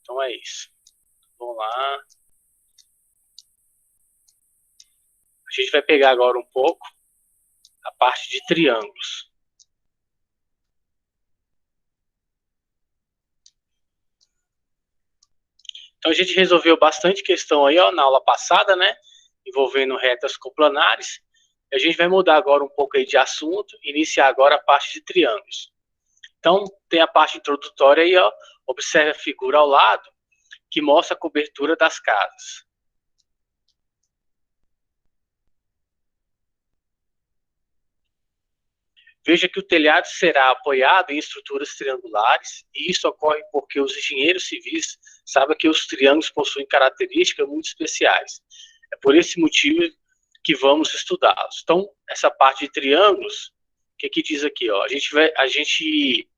Então é isso. Vamos lá. A gente vai pegar agora um pouco a parte de triângulos. Então a gente resolveu bastante questão aí, ó, na aula passada, né? Envolvendo retas coplanares. A gente vai mudar agora um pouco aí de assunto, iniciar agora a parte de triângulos. Então, tem a parte introdutória aí, ó. Observe a figura ao lado, que mostra a cobertura das casas. Veja que o telhado será apoiado em estruturas triangulares, e isso ocorre porque os engenheiros civis sabem que os triângulos possuem características muito especiais. É por esse motivo que vamos estudá-los. Então, essa parte de triângulos, o que diz aqui? Ó? A gente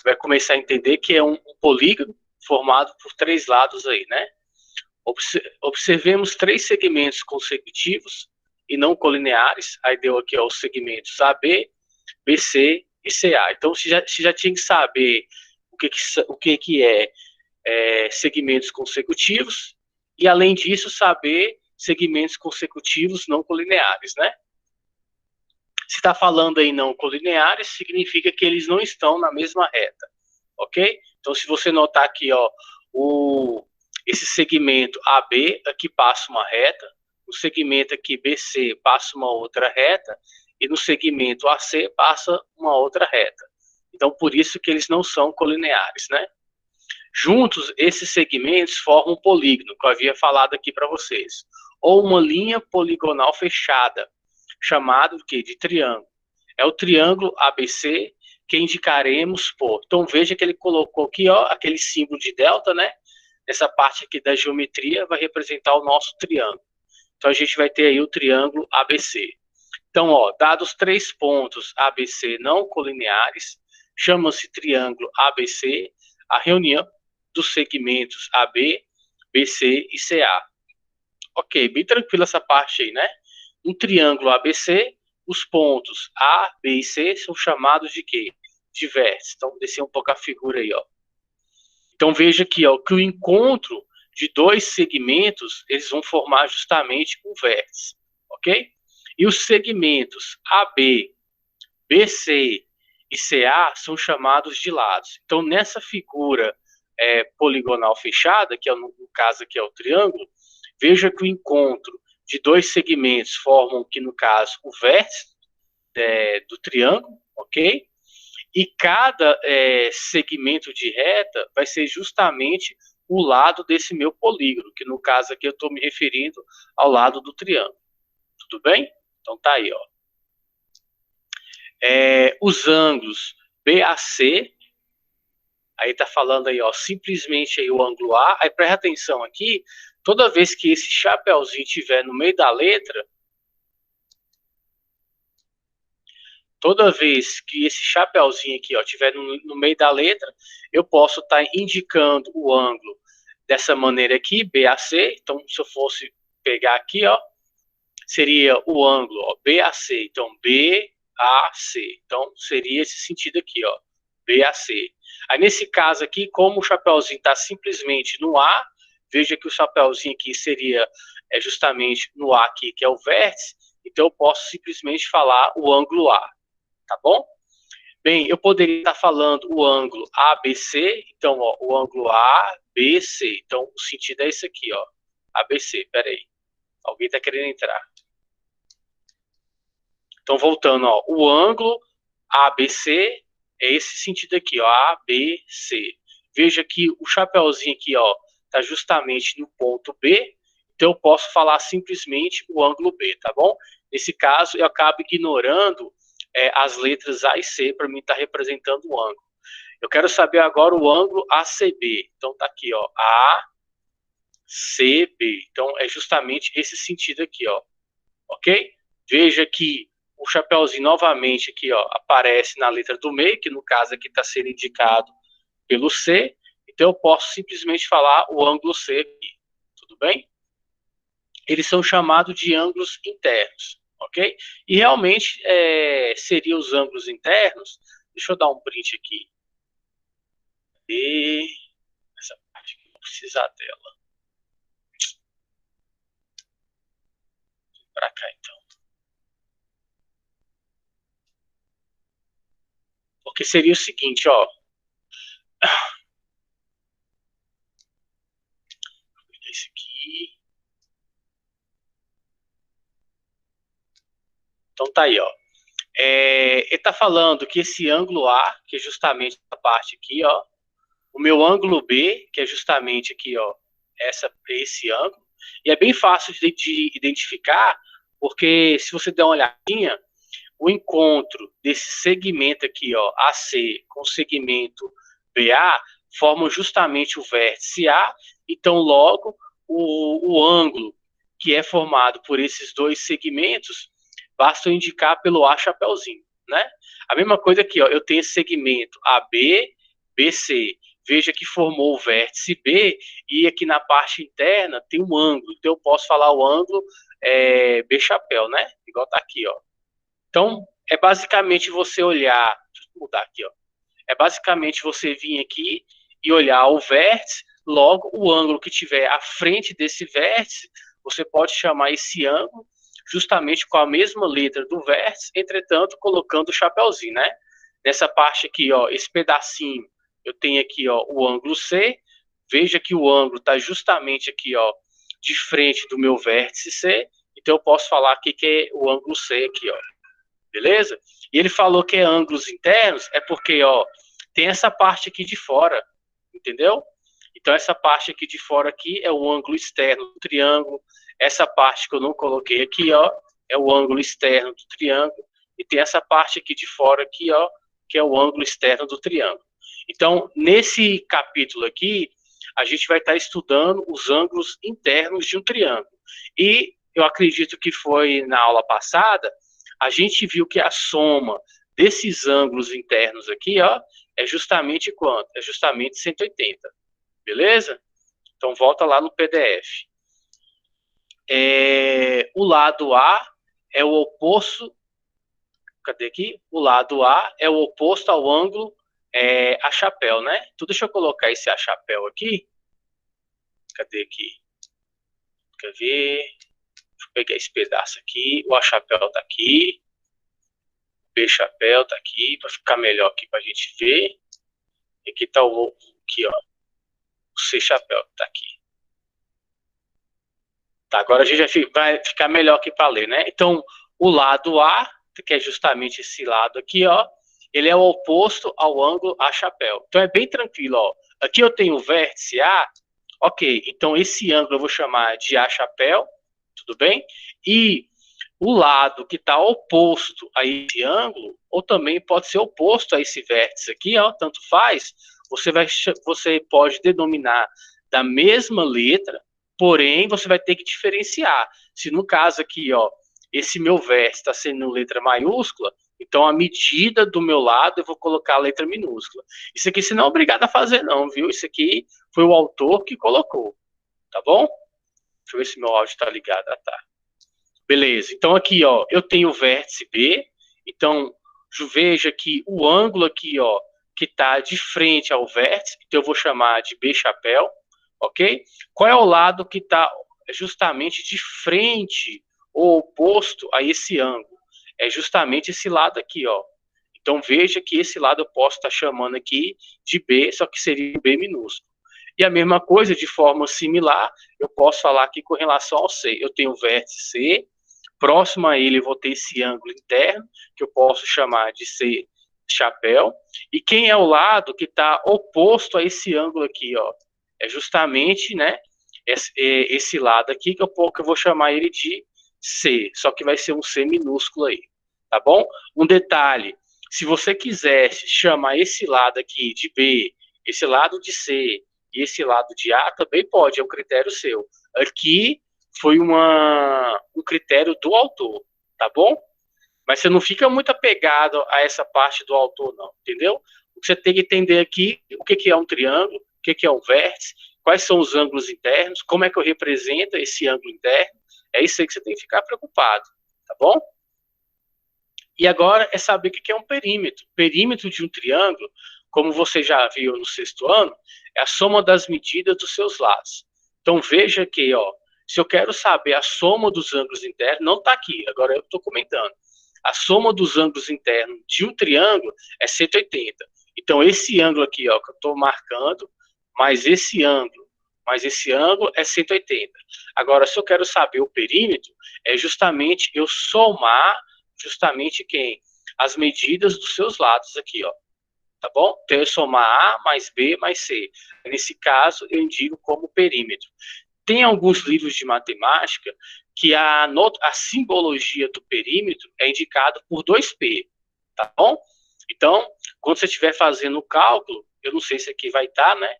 vai começar a entender que é um polígono formado por três lados aí, né? Observemos três segmentos consecutivos e não colineares. Aí deu aqui ó, os segmentos AB, BC e CA. Então, você já tinha que saber o que é segmentos consecutivos e, além disso, saber segmentos consecutivos não colineares, né? Se está falando aí não colineares, significa que eles não estão na mesma reta, ok? Então, se você notar aqui, ó, esse segmento AB aqui passa uma reta, o segmento aqui BC passa uma outra reta, e no segmento AC passa uma outra reta. Então, por isso que eles não são colineares, né? Juntos, esses segmentos formam um polígono, que eu havia falado aqui para vocês, ou uma linha poligonal fechada, chamado de triângulo. É o triângulo ABC que indicaremos por. Então veja que ele colocou aqui, ó, aquele símbolo de delta, né? Essa parte aqui da geometria vai representar o nosso triângulo. Então a gente vai ter aí o triângulo ABC. Então, ó, dados três pontos ABC não colineares, chama-se triângulo ABC, a reunião dos segmentos AB, BC e CA. Ok, bem tranquila essa parte aí, né? Um triângulo ABC, os pontos A, B e C são chamados de quê? De vértices. Então, descer um pouco a figura aí, ó. Então, veja aqui, ó, que o encontro de dois segmentos, eles vão formar justamente um vértice, ok? E os segmentos AB, BC e CA são chamados de lados. Então, nessa figura poligonal fechada, que é no caso aqui é o triângulo, veja que o encontro de dois segmentos formam, que no caso, o vértice do triângulo, ok? E cada segmento de reta vai ser justamente o lado desse meu polígono, que no caso aqui eu estou me referindo ao lado do triângulo. Tudo bem? Então tá aí, ó. Os ângulos BAC, aí tá falando aí, ó, simplesmente aí o ângulo A, aí presta atenção aqui, toda vez que esse chapéuzinho estiver no meio da letra, toda vez que esse chapéuzinho aqui, ó, estiver no meio da letra, eu posso estar indicando o ângulo dessa maneira aqui, BAC, então se eu fosse pegar aqui, ó, seria o ângulo, ó, BAC, então BAC, então seria esse sentido aqui, ó, BAC. Aí nesse caso aqui, como o chapéuzinho está simplesmente no A, veja que o chapéuzinho aqui seria justamente no A aqui, que é o vértice, então eu posso simplesmente falar o ângulo A, tá bom? Bem, eu poderia estar falando o ângulo ABC, então, ó, o ângulo ABC, então o sentido é esse aqui, ó, ABC, peraí, alguém está querendo entrar. Então, voltando, ó, o ângulo ABC é esse sentido aqui, ó, ABC. Veja que o chapéuzinho aqui, ó, está justamente no ponto B, então eu posso falar simplesmente o ângulo B, tá bom? Nesse caso, eu acabo ignorando as letras A e C para mim estar representando o ângulo. Eu quero saber agora o ângulo ACB. Então tá aqui, ó, ACB. Então é justamente esse sentido aqui, ó, ok? Veja que o chapéuzinho novamente aqui, ó, aparece na letra do meio, que no caso aqui está sendo indicado pelo C. Então eu posso simplesmente falar o ângulo C aqui, tudo bem? Eles são chamados de ângulos internos, ok? E realmente seriam os ângulos internos. Deixa eu dar um print aqui. E precisar dela. Para cá, então. Porque seria o seguinte, ó. Esse aqui. Então tá aí, ó. Ele está falando que esse ângulo A, que é justamente essa parte aqui, ó, o meu ângulo B, que é justamente aqui, ó, esse ângulo, e é bem fácil de identificar, porque se você der uma olhadinha, o encontro desse segmento aqui, ó, AC, com o segmento BA, formam justamente o vértice A, então logo o ângulo que é formado por esses dois segmentos, basta eu indicar pelo A chapeuzinho, né? A mesma coisa aqui, ó, eu tenho esse segmento AB, BC. Veja que formou o vértice B e aqui na parte interna tem um ângulo. Então eu posso falar o ângulo B chapéu, né? Igual tá aqui, ó. Então é basicamente você olhar, deixa eu mudar aqui, ó. É basicamente você vir aqui e olhar o vértice, logo o ângulo que tiver à frente desse vértice, você pode chamar esse ângulo justamente com a mesma letra do vértice, entretanto, colocando o chapeuzinho, né? Nessa parte aqui, ó, esse pedacinho, eu tenho aqui, ó, o ângulo C. Veja que o ângulo está justamente aqui, ó, de frente do meu vértice C. Então, eu posso falar aqui que é o ângulo C aqui, ó. Beleza? E ele falou que é ângulos internos, é porque, ó, tem essa parte aqui de fora, entendeu? Então, essa parte aqui de fora aqui é o ângulo externo do triângulo. Essa parte que eu não coloquei aqui, ó, é o ângulo externo do triângulo. E tem essa parte aqui de fora aqui, ó, que é o ângulo externo do triângulo. Então, nesse capítulo aqui, a gente vai estar estudando os ângulos internos de um triângulo. E eu acredito que foi na aula passada, a gente viu que a soma desses ângulos internos aqui, ó, é justamente quanto? É justamente 180. Beleza? Então, volta lá no PDF. O lado A é o oposto. Cadê aqui? O lado A é o oposto ao ângulo A chapéu, né? Então, deixa eu colocar esse A chapéu aqui. Cadê aqui? Quer ver? Deixa eu pegar esse pedaço aqui. O A chapéu tá aqui. O B chapéu tá aqui, para ficar melhor aqui para a gente ver. E aqui tá aqui, ó. O C chapéu tá aqui. Tá, agora a gente vai ficar melhor aqui para ler, né? Então, o lado A, que é justamente esse lado aqui, ó, ele é o oposto ao ângulo A chapéu. Então é bem tranquilo, ó. Aqui eu tenho o vértice A, ok. Então esse ângulo eu vou chamar de A chapéu, tudo bem? E o lado que está oposto a esse ângulo, ou também pode ser oposto a esse vértice aqui, ó, tanto faz, você pode denominar da mesma letra, porém você vai ter que diferenciar. Se no caso aqui, ó, esse meu vértice está sendo letra maiúscula, então a medida do meu lado eu vou colocar a letra minúscula. Isso aqui você não é obrigado a fazer não, viu? Isso aqui foi o autor que colocou, tá bom? Deixa eu ver se meu áudio está ligado. Ah, tá. Beleza, então aqui, ó, eu tenho o vértice B, então veja que o ângulo aqui, ó, que está de frente ao vértice, então eu vou chamar de B chapéu, ok? Qual é o lado que está justamente de frente ou oposto a esse ângulo? É justamente esse lado aqui, ó. Então veja que esse lado eu posso estar chamando aqui de B, só que seria B minúsculo. E a mesma coisa, de forma similar, eu posso falar aqui com relação ao C. Eu tenho o vértice C, próximo a ele eu vou ter esse ângulo interno, que eu posso chamar de C chapéu. E quem é o lado que está oposto a esse ângulo aqui, ó? É justamente, né, esse lado aqui que eu vou chamar ele de C, só que vai ser um C minúsculo aí, tá bom? Um detalhe, se você quisesse chamar esse lado aqui de B, esse lado de C e esse lado de A, também pode, é um critério seu. Aqui foi um critério do autor, tá bom? Mas você não fica muito apegado a essa parte do autor, não, entendeu? O que você tem que entender aqui, o que é um triângulo, o que é um vértice, quais são os ângulos internos, como é que eu represento esse ângulo interno, é isso aí que você tem que ficar preocupado, tá bom? E agora é saber o que é um perímetro. Perímetro de um triângulo, como você já viu no sexto ano, é a soma das medidas dos seus lados. Então veja que, ó, se eu quero saber a soma dos ângulos internos, não está aqui, agora eu estou comentando. A soma dos ângulos internos de um triângulo é 180. Então esse ângulo aqui, ó, que eu estou marcando, mais esse ângulo é 180. Agora, se eu quero saber o perímetro, é justamente eu somar justamente quem? As medidas dos seus lados aqui, ó. Tá bom? Então, eu somar A mais B mais C. Nesse caso, eu indico como perímetro. Tem alguns livros de matemática que a simbologia do perímetro é indicado por 2P, tá bom? Então, quando você estiver fazendo o cálculo, eu não sei se aqui vai estar, né?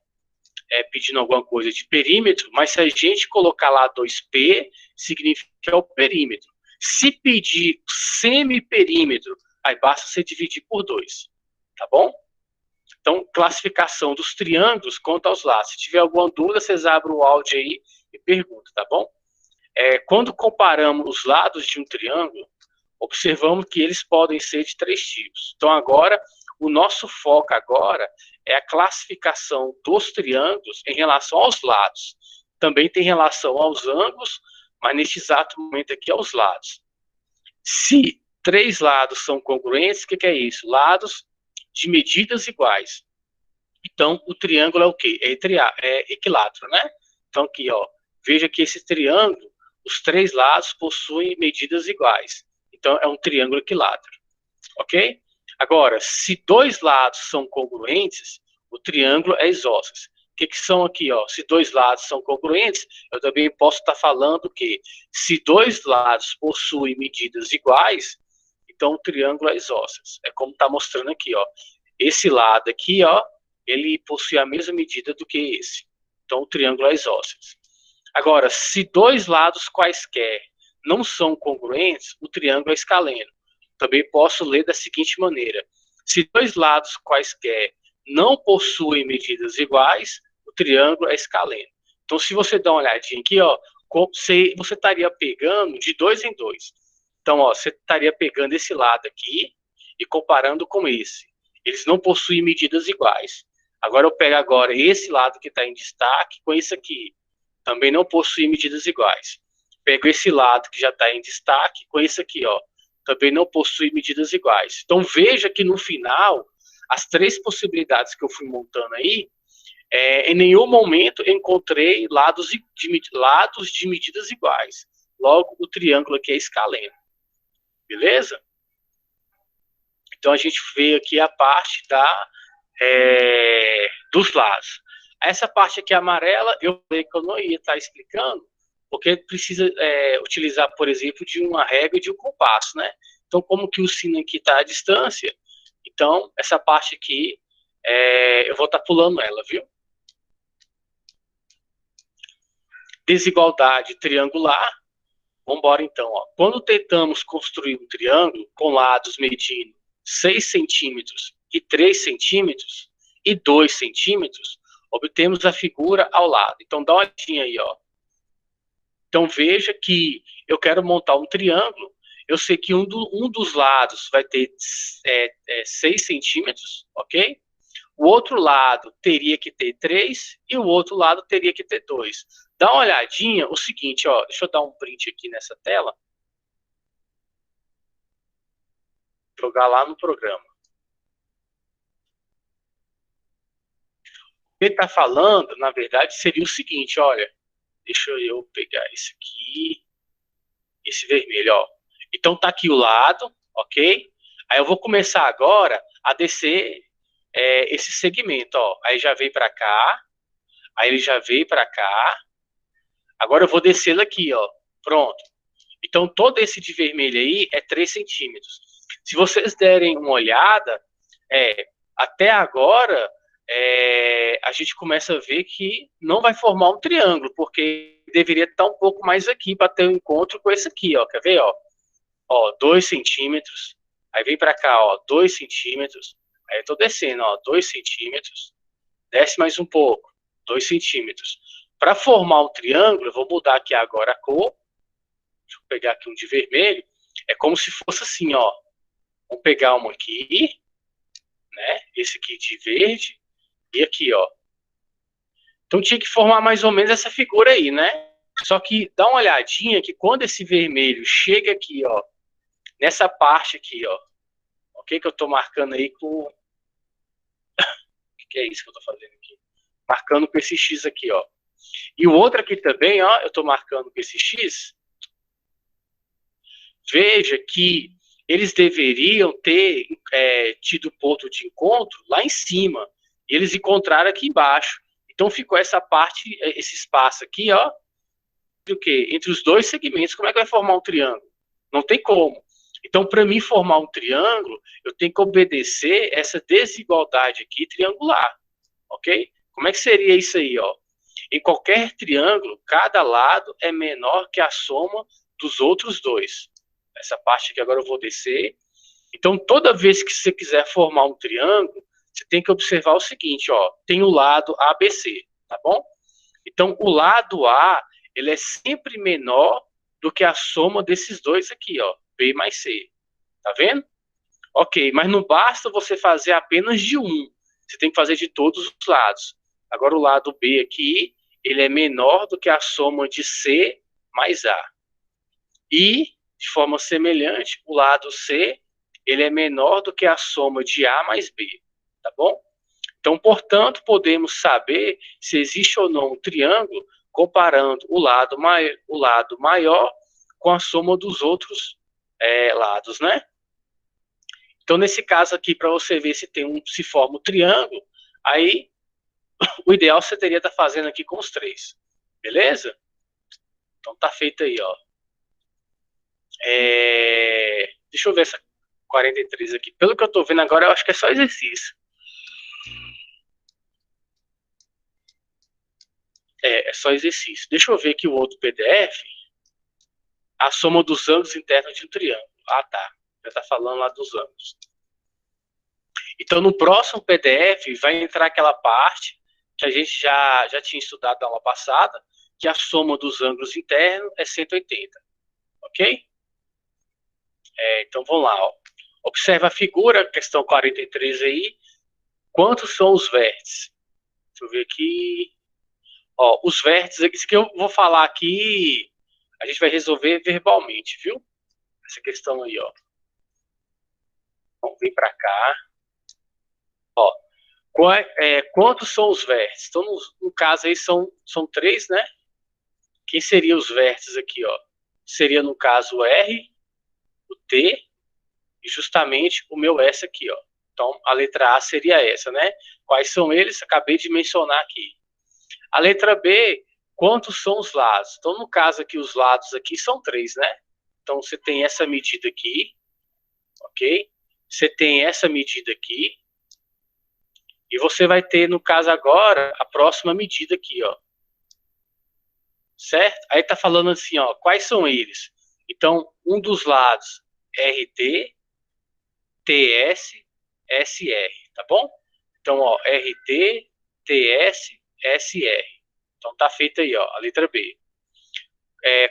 Pedindo alguma coisa de perímetro, mas se a gente colocar lá 2P, significa que é o perímetro. Se pedir semiperímetro, aí basta você dividir por 2, tá bom? Então, classificação dos triângulos quanto aos lados. Se tiver alguma dúvida, vocês abrem o áudio aí e perguntam, tá bom? Quando comparamos os lados de um triângulo, observamos que eles podem ser de 3 tipos. Então, agora, o nosso foco agora é a classificação dos triângulos em relação aos lados. Também tem relação aos ângulos, mas neste exato momento aqui aos lados. Se 3 lados são congruentes, o que é isso? Lados de medidas iguais. Então, o triângulo é o quê? É equilátero, né? Então, aqui, ó, veja que esse triângulo, os 3 lados possuem medidas iguais. Então, é um triângulo equilátero, ok? Agora, se 2 lados são congruentes, o triângulo é isósceles. O que são aqui, ó? Se 2 lados são congruentes, eu também posso estar falando que se 2 lados possuem medidas iguais, então o triângulo é isósceles. É como está mostrando aqui, ó. Esse lado aqui, ó, ele possui a mesma medida do que esse. Então o triângulo é isósceles. Agora, se 2 lados quaisquer não são congruentes, o triângulo é escaleno. Também posso ler da seguinte maneira: se 2 lados quaisquer não possuem medidas iguais, o triângulo é escaleno. Então, se você dá uma olhadinha aqui, ó, você estaria pegando de 2 em 2. Então, ó, você estaria pegando esse lado aqui e comparando com esse. Eles não possuem medidas iguais. Agora eu pego agora esse lado que está em destaque com esse aqui. Também não possui medidas iguais. Pego esse lado que já está em destaque com esse aqui, ó. Também não possui medidas iguais. Então veja que no final, as 3 possibilidades que eu fui montando aí, em nenhum momento encontrei lados de medidas iguais. Logo, o triângulo aqui é escaleno. Beleza? Então a gente vê aqui a parte dos lados. Essa parte aqui amarela, eu falei que eu não ia estar explicando, porque precisa utilizar, por exemplo, de uma régua e de um compasso, né? Então, como que o sino aqui está à distância, então, essa parte aqui, eu vou estar pulando ela, viu? Desigualdade triangular. Vamos embora, então. Ó. Quando tentamos construir um triângulo com lados medindo 6 centímetros e 3 centímetros e 2 centímetros, obtemos a figura ao lado. Então, dá uma olhadinha aí, ó. Então, veja que eu quero montar um triângulo. Eu sei que um dos lados vai ter 6 centímetros, ok? O outro lado teria que ter 3 e o outro lado teria que ter 2. Dá uma olhadinha, o seguinte, ó. Deixa eu dar um print aqui nessa tela. Jogar lá no programa. O que ele está falando, na verdade, seria o seguinte, olha. Deixa eu pegar esse aqui. Esse vermelho, ó. Então tá aqui o lado, ok? Aí eu vou começar agora a descer esse segmento, ó. Aí já veio para cá. Aí ele já veio para cá. Agora eu vou descê-lo aqui, ó. Pronto. Então todo esse de vermelho aí é 3 centímetros. Se vocês derem uma olhada, até agora a gente começa a ver que não vai formar um triângulo, porque deveria estar um pouco mais aqui para ter um encontro com esse aqui, ó. Quer ver, ó? Ó, 2 centímetros. Aí vem para cá, ó, 2 centímetros. Aí eu tô descendo, ó, 2 centímetros. Desce mais um pouco, 2 centímetros. Para formar um triângulo, eu vou mudar aqui agora a cor. Deixa eu pegar aqui um de vermelho. É como se fosse assim, ó. Vou pegar uma aqui, né? Esse aqui de verde e aqui, ó. Então tinha que formar mais ou menos essa figura aí, né? Só que dá uma olhadinha que quando esse vermelho chega aqui, ó, nessa parte aqui, ó, ok? Que eu tô marcando aí com... O que é isso que eu tô fazendo aqui? Marcando com esse X aqui, ó. E o outro aqui também, ó, eu tô marcando com esse X. Veja que eles deveriam ter tido ponto de encontro lá em cima. E eles encontraram aqui embaixo. Então ficou essa parte, esse espaço aqui, ó, o quê? Entre os dois segmentos. Como é que vai formar um triângulo? Não tem como. Então, para mim formar um triângulo, eu tenho que obedecer essa desigualdade aqui triangular, ok? Como é que seria isso aí, ó? Em qualquer triângulo, cada lado é menor que a soma dos outros dois. Essa parte aqui agora eu vou descer. Então, toda vez que você quiser formar um triângulo, você tem que observar o seguinte, ó, tem o lado ABC, tá bom? Então, o lado A, ele é sempre menor do que a soma desses dois aqui, ó, B mais C. Tá vendo? Ok, mas não basta você fazer apenas de um. Você tem que fazer de todos os lados. Agora, o lado B aqui, ele é menor do que a soma de C mais A. E, de forma semelhante, o lado C, ele é menor do que a soma de A mais B. Tá bom? Então, portanto, podemos saber se existe ou não um triângulo comparando o lado maior com a soma dos outros lados, né? Então, nesse caso aqui, para você ver se forma um triângulo, aí o ideal você teria estar fazendo aqui com os três. Beleza? Então tá feito aí, ó. Deixa eu ver essa 43 aqui. Pelo que eu tô vendo agora, eu acho que é só exercício. É só exercício. Deixa eu ver aqui o outro PDF. A soma dos ângulos internos de um triângulo. Ah, tá. Já tá falando lá dos ângulos. Então, no próximo PDF, vai entrar aquela parte que a gente já tinha estudado na aula passada, que a soma dos ângulos internos é 180. Ok? Então, vamos lá. Ó. Observa a figura, questão 43 aí. Quantos são os vértices? Deixa eu ver aqui. Ó, os vértices, isso que eu vou falar aqui, a gente vai resolver verbalmente, viu? Essa questão aí, ó. Vamos vir para cá. Ó, quantos são os vértices? Então, no caso aí, são três, né? Quem seriam os vértices aqui, ó? Seria, no caso, o R, o T e justamente o meu S aqui, ó. Então, a letra A seria essa, né? Quais são eles? Acabei de mencionar aqui. A letra B, quantos são os lados? Então, no caso aqui, os lados aqui são três, né? Então, você tem essa medida aqui, ok? Você tem essa medida aqui. E você vai ter, no caso agora, a próxima medida aqui, ó. Certo? Aí tá falando assim, ó, quais são eles? Então, um dos lados, RT, TS, SR, tá bom? Então, ó, RT, TS, SR. Então, tá feito aí, ó, a letra B.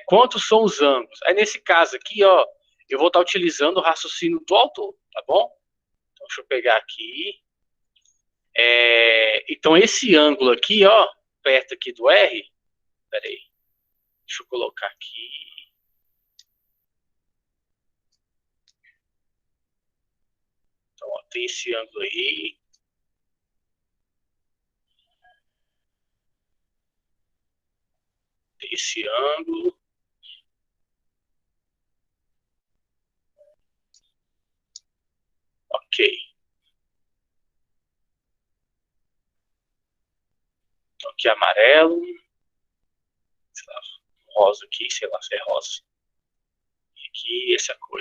Quantos são os ângulos? Aí, nesse caso aqui, ó, eu vou estar utilizando o raciocínio do autor, tá bom? Então, deixa eu pegar aqui. Então, esse ângulo aqui, ó, perto aqui do R, peraí, deixa eu colocar aqui. Então, ó, tem esse ângulo aí. Tem esse ângulo. Ok. Então, aqui amarelo. Sei lá, rosa aqui, sei lá se é rosa. E aqui essa cor.